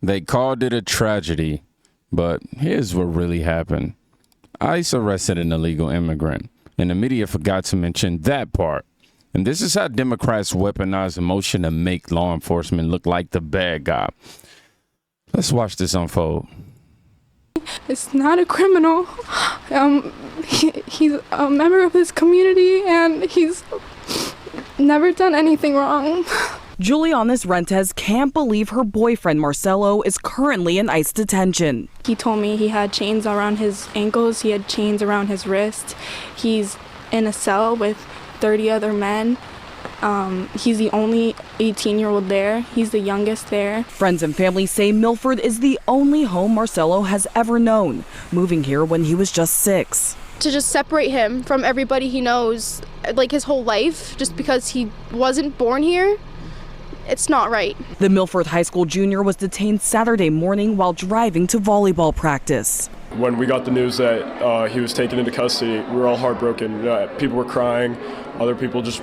They called it a tragedy, but here's what really happened. ICE arrested an illegal immigrant, and the media forgot to mention that part. And this is how Democrats weaponize emotion to make law enforcement look like the bad guy. Let's watch this unfold. It's not a criminal. He's a member of his community, and he's never done anything wrong. Julianis Rentes can't believe her boyfriend Marcelo is currently in ICE detention. He told me he had chains around his ankles, he had chains around his wrist. He's in a cell with 30 other men. He's the only 18-year-old there. He's the youngest there. Friends and family say Milford is the only home Marcelo has ever known, moving here when he was just 6. To just separate him from everybody he knows, like his whole life, just because he wasn't born here, it's not right. The Milford High School junior was detained Saturday morning while driving to volleyball practice. When we got the news that he was taken into custody, we were all heartbroken. People were crying. Other people just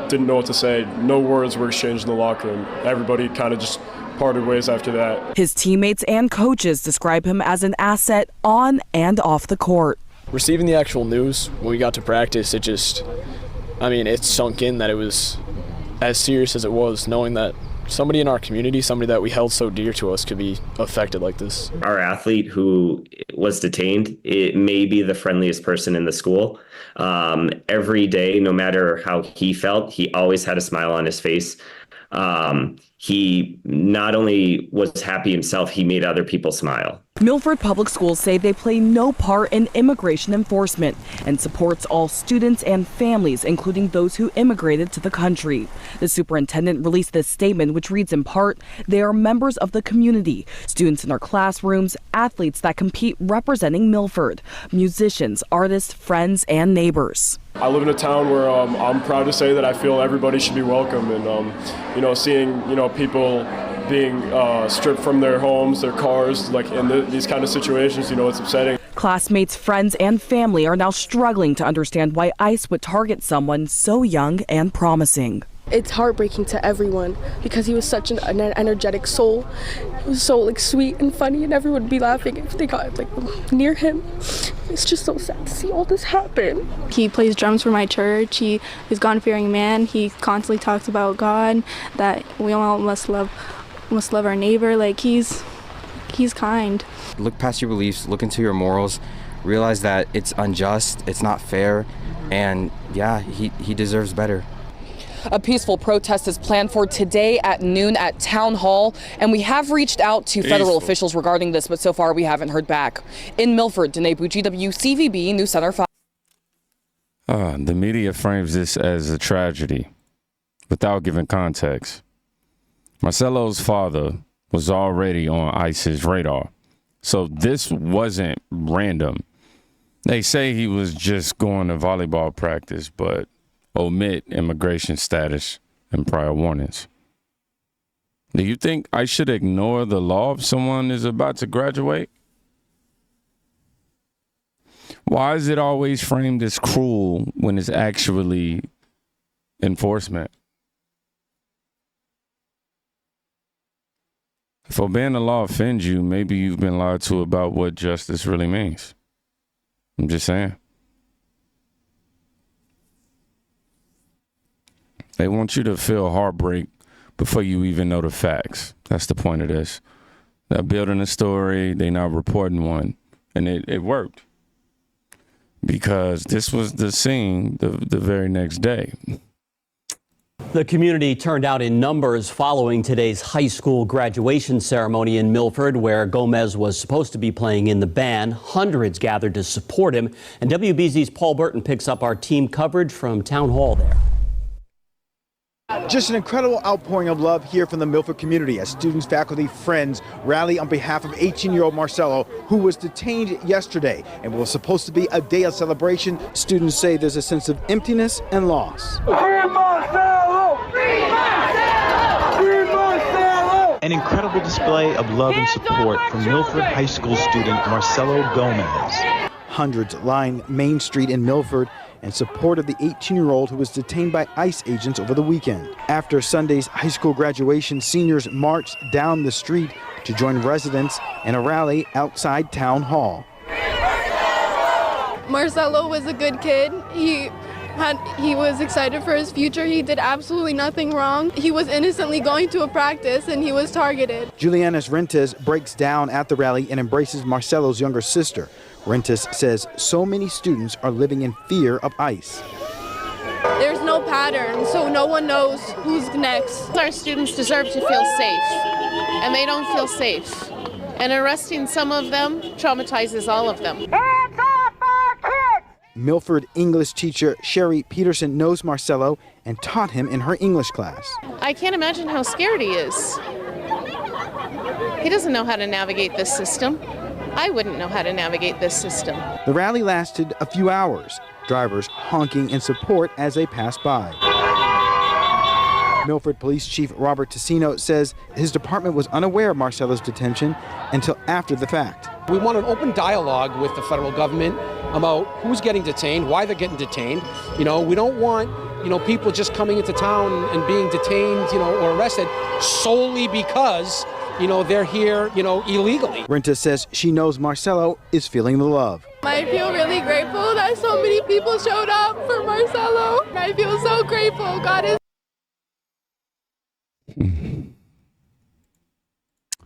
didn't know what to say. No words were exchanged in the locker room. Everybody kind of just parted ways after that. His teammates and coaches describe him as an asset on and off the court. Receiving the actual news when we got to practice, it sunk in that it was as serious as it was, knowing that somebody in our community, somebody that we held so dear to us, could be affected like this. Our athlete who was detained, it may be the friendliest person in the school. Every day, no matter how he felt, he always had a smile on his face. He not only was happy himself, he made other people smile. Milford Public Schools say they play no part in immigration enforcement and supports all students and families, including those who immigrated to the country. The superintendent released this statement, which reads in part, "They are members of the community, students in our classrooms, athletes that compete representing Milford, musicians, artists, friends, and neighbors." I live in a town where I'm proud to say that I feel everybody should be welcome, and seeing people being stripped from their homes, their cars, like in these kind of situations, it's upsetting. Classmates, friends, and family are now struggling to understand why ICE would target someone so young and promising. It's heartbreaking to everyone because he was such an energetic soul. He was so sweet and funny, and everyone would be laughing if they got near him. It's just so sad to see all this happen. He plays drums for my church. He is a God-fearing man. He constantly talks about God, that we all must love our neighbor. He's kind. Look past your beliefs, look into your morals, realize that it's unjust, it's not fair, and yeah, he deserves better. A peaceful protest is planned for today at noon at Town Hall, and we have reached out to federal officials regarding this, but so far we haven't heard back. In Milford, Danae Bucci, WCVB News Center 5. The media frames this as a tragedy without giving context. Marcelo's father was already on ICE's radar, so this wasn't random. They say he was just going to volleyball practice, but omit immigration status and prior warnings. Do you think I should ignore the law if someone is about to graduate? Why is it always framed as cruel when it's actually enforcement? If obeying the law offends you, maybe you've been lied to about what justice really means. I'm just saying. They want you to feel heartbreak before you even know the facts. That's the point of this. They're building a story, they're not reporting one. And it worked. Because this was the scene the very next day. The community turned out in numbers following today's high school graduation ceremony in Milford, where Gomez was supposed to be playing in the band. Hundreds gathered to support him. And WBZ's Paul Burton picks up our team coverage from Town Hall there. Just an incredible outpouring of love here from the Milford community as students, faculty, friends rally on behalf of 18-year-old Marcelo, who was detained yesterday and was supposed to be a day of celebration. Students say there's a sense of emptiness and loss. Free Marcelo! Free Marcelo! Free Marcelo! An incredible display of love and support from Milford High School student Marcelo Gomez. Hundreds line Main Street in Milford in support of the 18-year-old who was detained by ICE agents over the weekend. After Sunday's high school graduation, seniors marched down the street to join residents in a rally outside Town Hall. Marcelo was a good kid. He was excited for his future. He did absolutely nothing wrong. He was innocently going to a practice and he was targeted. Julianis Rentas breaks down at the rally and embraces Marcelo's younger sister. Rentas says so many students are living in fear of ICE. There's no pattern, so no one knows who's next. Our students deserve to feel safe, and they don't feel safe. And arresting some of them traumatizes all of them. Milford English teacher Sherry Peterson knows Marcelo and taught him in her English class. I can't imagine how scared he is. He doesn't know how to navigate this system. I wouldn't know how to navigate this system. The rally lasted a few hours, drivers honking in support as they passed by. Milford Police Chief Robert Tassino says his department was unaware of Marcelo's detention until after the fact. We want an open dialogue with the federal government about who's getting detained, why they're getting detained. We don't want, people just coming into town and being detained, or arrested solely because, they're here, illegally. Renta says she knows Marcelo is feeling the love. I feel really grateful that so many people showed up for Marcelo. I feel so grateful. God is.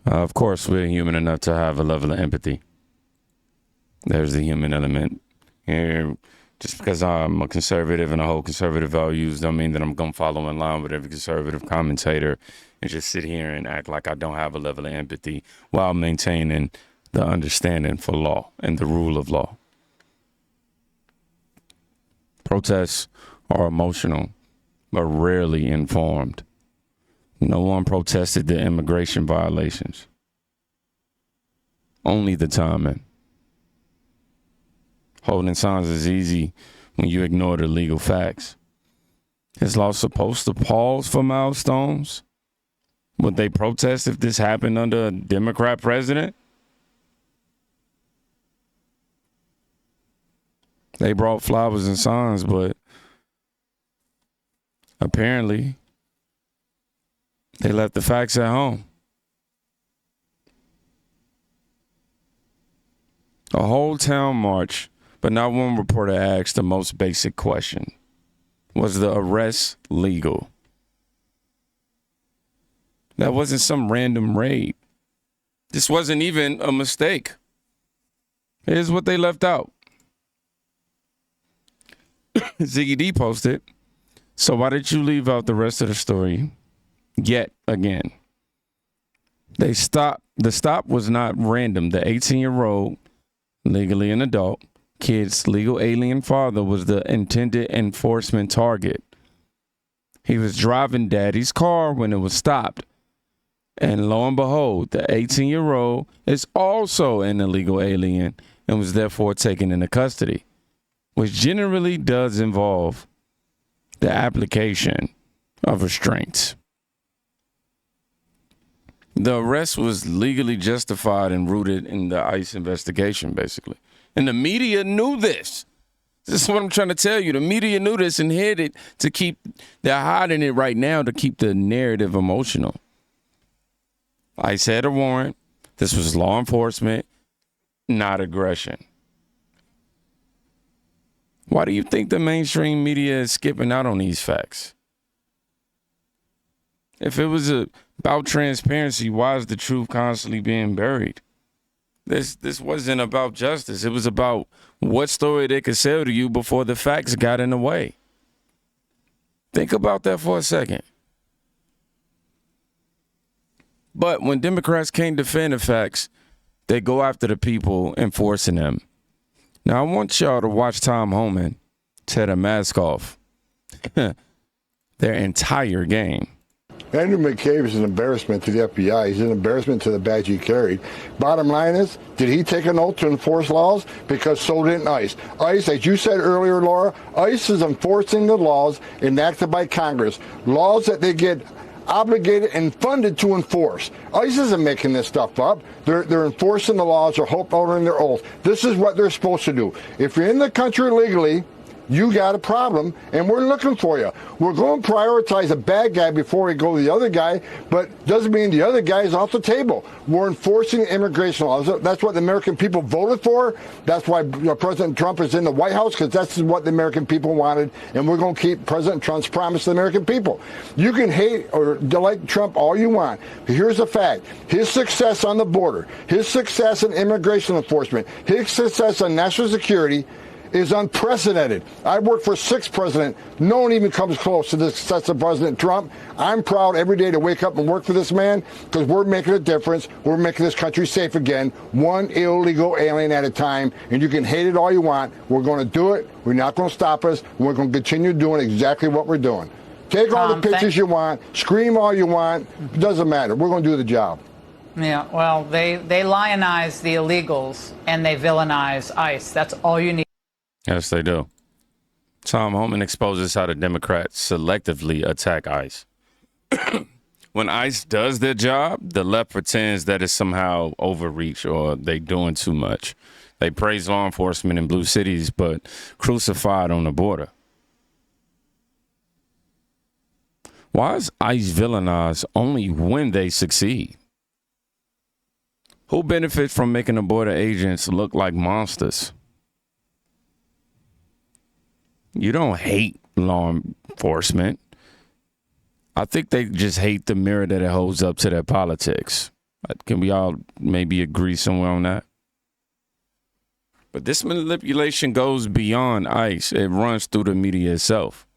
Of course, we're human enough to have a level of empathy. There's the human element. Here, just because I'm a conservative and I hold conservative values don't mean that I'm going to follow in line with every conservative commentator and just sit here and act like I don't have a level of empathy while maintaining the understanding for law and the rule of law. Protests are emotional, but rarely informed. No one protested the immigration violations. Only the timing. Holding signs is easy when you ignore the legal facts. Is law supposed to pause for milestones? Would they protest if this happened under a Democrat president? They brought flowers and signs, but apparently they left the facts at home. A whole town march, but not one reporter asked the most basic question. Was the arrest legal? That wasn't some random raid. This wasn't even a mistake. Here's what they left out. Ziggy D posted, so why did you leave out the rest of the story? Yet again. The stop was not random. The 18-year-old, legally an adult, kid's legal alien father was the intended enforcement target. He was driving daddy's car when it was stopped. And lo and behold, the 18-year-old is also an illegal alien and was therefore taken into custody, which generally does involve the application of restraints. The arrest was legally justified and rooted in the ICE investigation, basically. And the media knew this. This is what I'm trying to tell you. The media knew this and hid it to keep, they're hiding it right now to keep the narrative emotional. ICE had a warrant. This was law enforcement, not aggression. Why do you think the mainstream media is skipping out on these facts? If it was about transparency, why is the truth constantly being buried? This wasn't about justice. It was about what story they could sell to you before the facts got in the way. Think about that for a second. But when Democrats can't defend the facts, they go after the people enforcing them. Now, I want y'all to watch Tom Homan tear the mask off their entire game. Andrew McCabe is an embarrassment to the FBI. He's an embarrassment to the badge he carried. Bottom line is, did he take an oath to enforce laws? Because so didn't ICE. ICE, as you said earlier, Laura, ICE is enforcing the laws enacted by Congress. Laws that they get obligated and funded to enforce. ICE isn't making this stuff up. They're enforcing the laws or holding their oath. This is what they're supposed to do. If you're in the country legally you got a problem, and we're looking for you. We're going to prioritize a bad guy before we go to the other guy, but doesn't mean the other guy is off the table. We're enforcing immigration laws. That's what the American people voted for. That's why President Trump is in the White House, because that's what the American people wanted, and we're going to keep President Trump's promise to the American people. You can hate or like Trump all you want, but here's the fact. His success on the border, his success in immigration enforcement, his success on national security is unprecedented. I worked for 6 presidents. No one even comes close to the success of President Trump. I'm proud every day to wake up and work for this man, because we're making a difference. We're making this country safe again, one illegal alien at a time. And you can hate it all you want. We're going to do it. We're not going to stop us. We're going to continue doing exactly what we're doing. Take all the pictures you want. Scream all you want. It doesn't matter. We're going to do the job. Yeah, well, they lionize the illegals and they villainize ICE. That's all you need. Yes, they do. Tom Homan exposes how the Democrats selectively attack ICE. When ICE does their job, the left pretends that it's somehow overreach or they doing too much. They praise law enforcement in blue cities, but crucified on the border. Why is ICE villainized only when they succeed? Who benefits from making the border agents look like monsters? You don't hate law enforcement. I think they just hate the mirror that it holds up to their politics. Can we all maybe agree somewhere on that? But this manipulation goes beyond ICE. It runs through the media itself.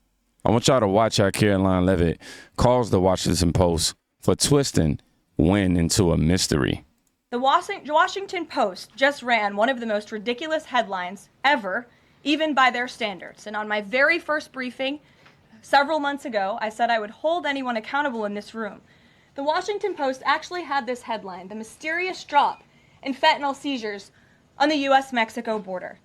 I want y'all to watch how Caroline Leavitt calls the Washington Post for twisting win into a mystery. The Washington Post just ran one of the most ridiculous headlines ever, even by their standards. And on my very first briefing several months ago, I said I would hold anyone accountable in this room. The Washington Post actually had this headline: the mysterious drop in fentanyl seizures on the U.S.-Mexico border.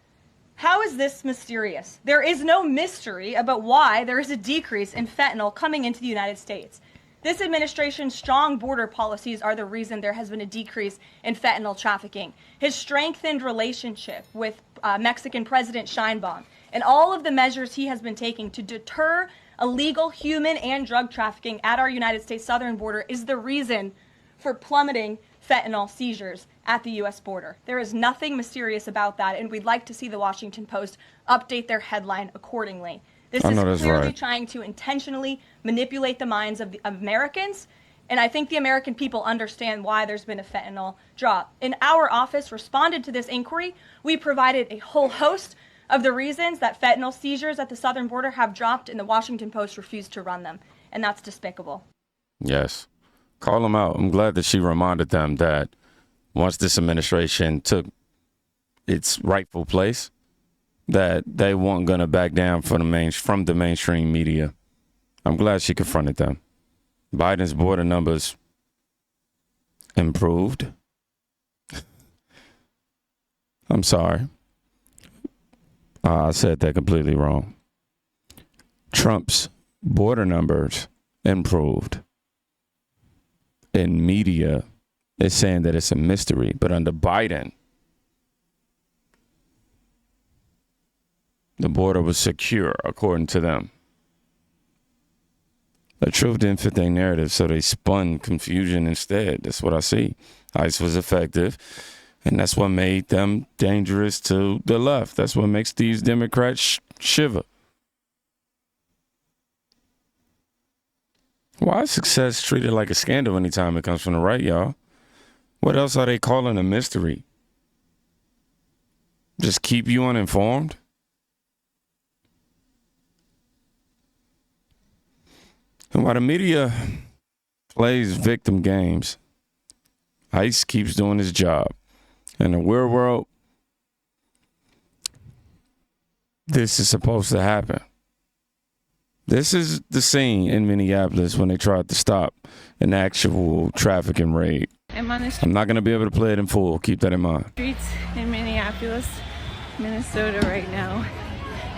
How is this mysterious? There is no mystery about why there is a decrease in fentanyl coming into the United States. This administration's strong border policies are the reason there has been a decrease in fentanyl trafficking. His strengthened relationship with Mexican President Sheinbaum and all of the measures he has been taking to deter illegal human and drug trafficking at our United States southern border is the reason for plummeting fentanyl seizures at the U.S. border. There is nothing mysterious about that, and we'd like to see the Washington Post update their headline accordingly. This is clearly trying to intentionally manipulate the minds of the Americans, and I think the American people understand why there's been a fentanyl drop. In our office responded to this inquiry. We provided a whole host of the reasons that fentanyl seizures at the southern border have dropped, and the Washington Post refused to run them, and that's despicable. Yes. Call them out. I'm glad that she reminded them that once this administration took its rightful place, that they weren't going to back down from the mainstream media. I'm glad she confronted them. Biden's border numbers improved. I'm sorry. I said that completely wrong. Trump's border numbers improved. And media is saying that it's a mystery, but under Biden, the border was secure, according to them. The truth didn't fit their narrative, so they spun confusion instead. That's what I see. ICE was effective, and that's what made them dangerous to the left. That's what makes these Democrats shiver. Why is success treated like a scandal anytime it comes from the right, y'all? What else are they calling a mystery? Just keep you uninformed? And while the media plays victim games, ICE keeps doing his job. In the real world, this is supposed to happen. This is the scene in Minneapolis when they tried to stop an actual trafficking raid. I'm not going to be able to play it in full. Keep that in mind. Streets in Minneapolis, Minnesota right now,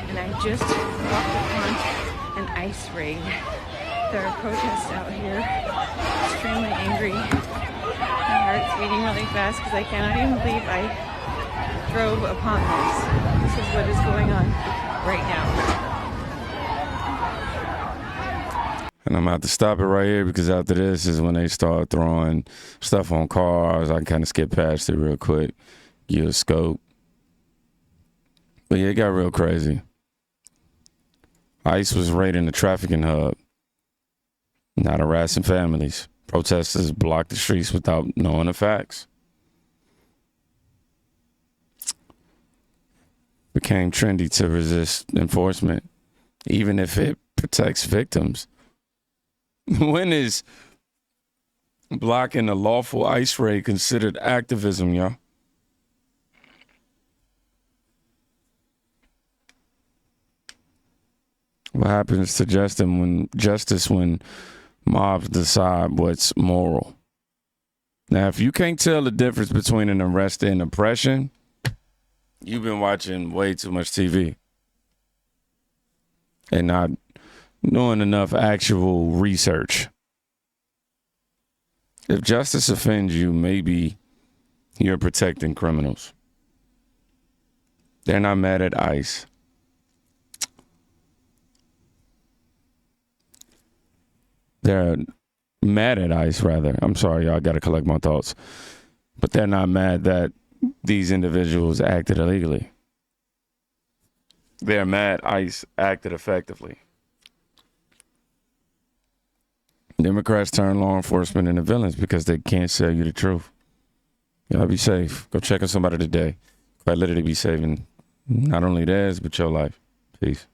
and I just walked upon an ICE raid. There are protests out here, extremely angry. My heart's beating really fast because I cannot even believe I drove upon this. This is what is going on. right now. And I'm going to have to stop it right here because after this is when they start throwing stuff on cars. I can kind of skip past it real quick. Give a scope. But yeah, it got real crazy. ICE was raiding the trafficking hub, not harassing families. Protesters blocked the streets without knowing the facts. Became trendy to resist enforcement, even if it protects victims. When is blocking a lawful ICE raid considered activism, y'all? What happens to justice when mobs decide what's moral? Now, if you can't tell the difference between an arrest and oppression, you've been watching way too much TV and not doing enough actual research. If justice offends you, maybe you're protecting criminals. They're not mad at ICE. They're mad at ICE, rather. I'm sorry, y'all. I got to collect my thoughts. But they're not mad that these individuals acted illegally. They're mad ICE acted effectively. Democrats turn law enforcement into villains because they can't sell you the truth. Y'all be safe. Go check on somebody today. Quite literally be saving not only theirs, but your life. Peace.